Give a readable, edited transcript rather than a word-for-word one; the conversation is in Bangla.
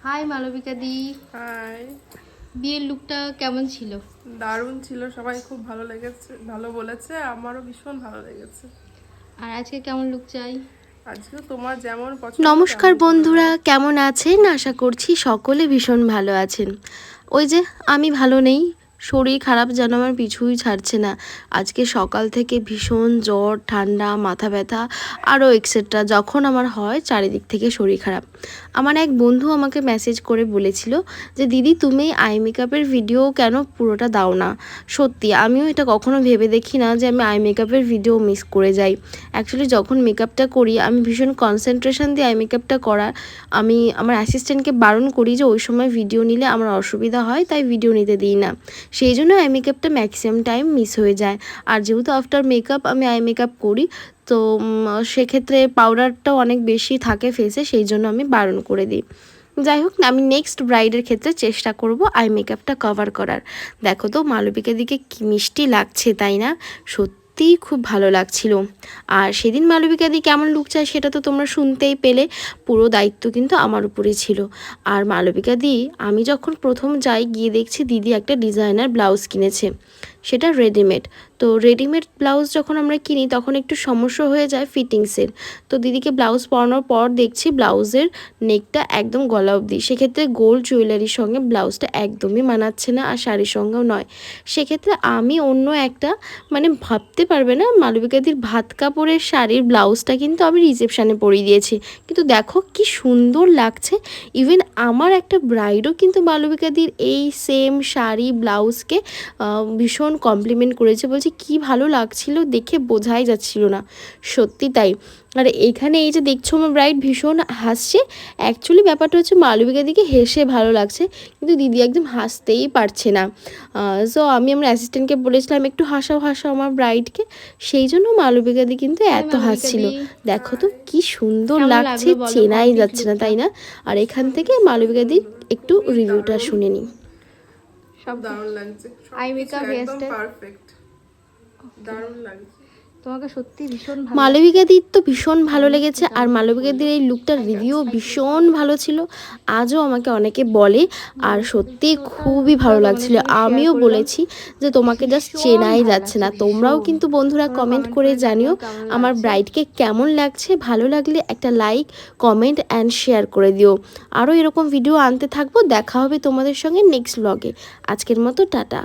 হাই মালবিকা দি। হাই। বিয়ের লুকটা কেমন ছিল? দারুণ ছিল, সবাই খুব ভালো লেগেছে, ভালো বলেছে, আমারও ভীষণ ভালো লেগেছে। আর আজকে কেমন লুক চাই? আজকে তোমার যেমন পছন্দ নমস্কার তেমন করে বন্ধুরা, দাও। কেমন আছেন? আশা করছি সকলে ভীষণ ভালো আছেন। ওই যে আমি ভালো নেই, শরীর খারাপ যেন আমার পিছুই ছাড়ছে না। আজকে সকাল থেকে ভীষণ জ্বর, ঠান্ডা, মাথা ব্যথা আরও এক্সেট্রা যখন আমার হয় চারিদিক থেকে শরীর খারাপ। আমার এক বন্ধু আমাকে মেসেজ করে বলেছিল যে দিদি তুমি আই মেকআপের ভিডিও কেন পুরোটা দাও না। সত্যি আমিও এটা কখনো ভেবে দেখি না যে আমি আই মেকআপের ভিডিও মিস করে যাই। অ্যাকচুয়ালি যখন মেকআপটা করি আমি ভীষণ কনসেন্ট্রেশন দিয়ে আই মেকআপটা করার আমি আমার অ্যাসিস্ট্যান্টকে বারণ করি যে ওই সময় ভিডিও নিলে আমার অসুবিধা হয়, তাই ভিডিও নিতে দিই না। সেই জন্য আই মেকআপটা ম্যাক্সিমাম টাইম মিস হয়ে যায়। আর যেহেতু আফটার মেকআপ আমি আই মেকআপ করি, তো সেক্ষেত্রে পাউডারটাও অনেক বেশি থাকে ফেসে, সেই জন্য আমি বারণ করে দিই। যাই হোক, আমি নেক্সট ব্রাইডের ক্ষেত্রে চেষ্টা করব আই মেকআপটা কভার করার। দেখো তো মালবিকার দিকে কী মিষ্টি লাগছে, তাই না? সত্যিই খুব ভালো লাগছিল। আর সেদিন মালবিকা দি কেমন লুক চায় সেটা তো তোমরা শুনতেই পেলে। পুরো দায়িত্ব কিন্তু আমার উপরে ছিল। আর মালবিকা দি আমি যখন প্রথম যাই গিয়ে দেখছি দিদি একটা ডিজাইনার ব্লাউজ কিনেছে, সেটা রেডিমেড। তো রেডিমেড ব্লাউজ যখন আমরা কিনি তখন একটু সমস্যা হয়ে যায় ফিটিংসের। তো দিদিকে ব্লাউজ পরানোর পর দেখছি ব্লাউজের নেকটা একদম গলা অবধি, সেক্ষেত্রে গোল্ড জুয়েলারির সঙ্গে ব্লাউজটা একদমই মানাচ্ছে না, আর শাড়ির সঙ্গেও নয়। সেক্ষেত্রে আমি অন্য একটা ভাবতে পারবে না, মালবিকাদির ভাত কাপড়ের শাড়ির ব্লাউজটা কিন্তু আমি রিসেপশানে পরিয়ে দিয়েছি। কিন্তু দেখো কি সুন্দর লাগছে। ইভেন আমার একটা ব্রাইডও কিন্তু মালবিকাদির এই সেম শাড়ি ব্লাউজকে ভীষণ কমপ্লিমেন্ট করেছে, বলছে কি ভালো লাগছিল, দেখে বোঝাই যাচ্ছিল না। সত্যি তাই। আর এখানে এই যে দেখছো আমার ব্রাইড ভীষণ হাসছে, অ্যাকচুয়ালি ব্যাপারটা হচ্ছে মালবিকা দিকে হেসে ভালো লাগছে, কিন্তু দিদি একদম হাসতেই পারছে না। সো আমি আমার অ্যাসিস্ট্যান্টকে বলেছিলাম একটু হাসাও হাসাও আমার ব্রাইডকে, সেই জন্য মালবিকা দি কিন্তু এত হাসছিল। দেখো তো কি সুন্দর লাগছে, চেনাই যাচ্ছে না, তাই না? আর এখান থেকে মালবিকা দি একটু রিভিউটা শুনে নিই। সব দারুণ লাগছে, আই মেকআপ একদম পারফেক্ট, দারুণ লাগছে। তোমাকে সত্যি ভীষণ ভালো। মালবিকাদির তো ভীষণ ভালো লেগেছে, আর মালবিকাদির এই লুকটার রিভিউ ভীষণ ভালো ছিল, আজও আমাকে অনেকে বলে। আর সত্যি খুবই ভালো লাগছিল। আমিও বলেছি যে তোমাকে জাস্ট চেনাই যাচ্ছে না। তোমরাও কিন্তু বন্ধুরা কমেন্ট করে জানিও আমার ব্রাইডকে কেমন লাগছে। ভালো লাগলে একটা লাইক, কমেন্ট অ্যান্ড শেয়ার করে দিও। আরও এরকম ভিডিও আনতে থাকবো। দেখা হবে তোমাদের সঙ্গে নেক্সট ব্লগে। আজকের মতো টাটা।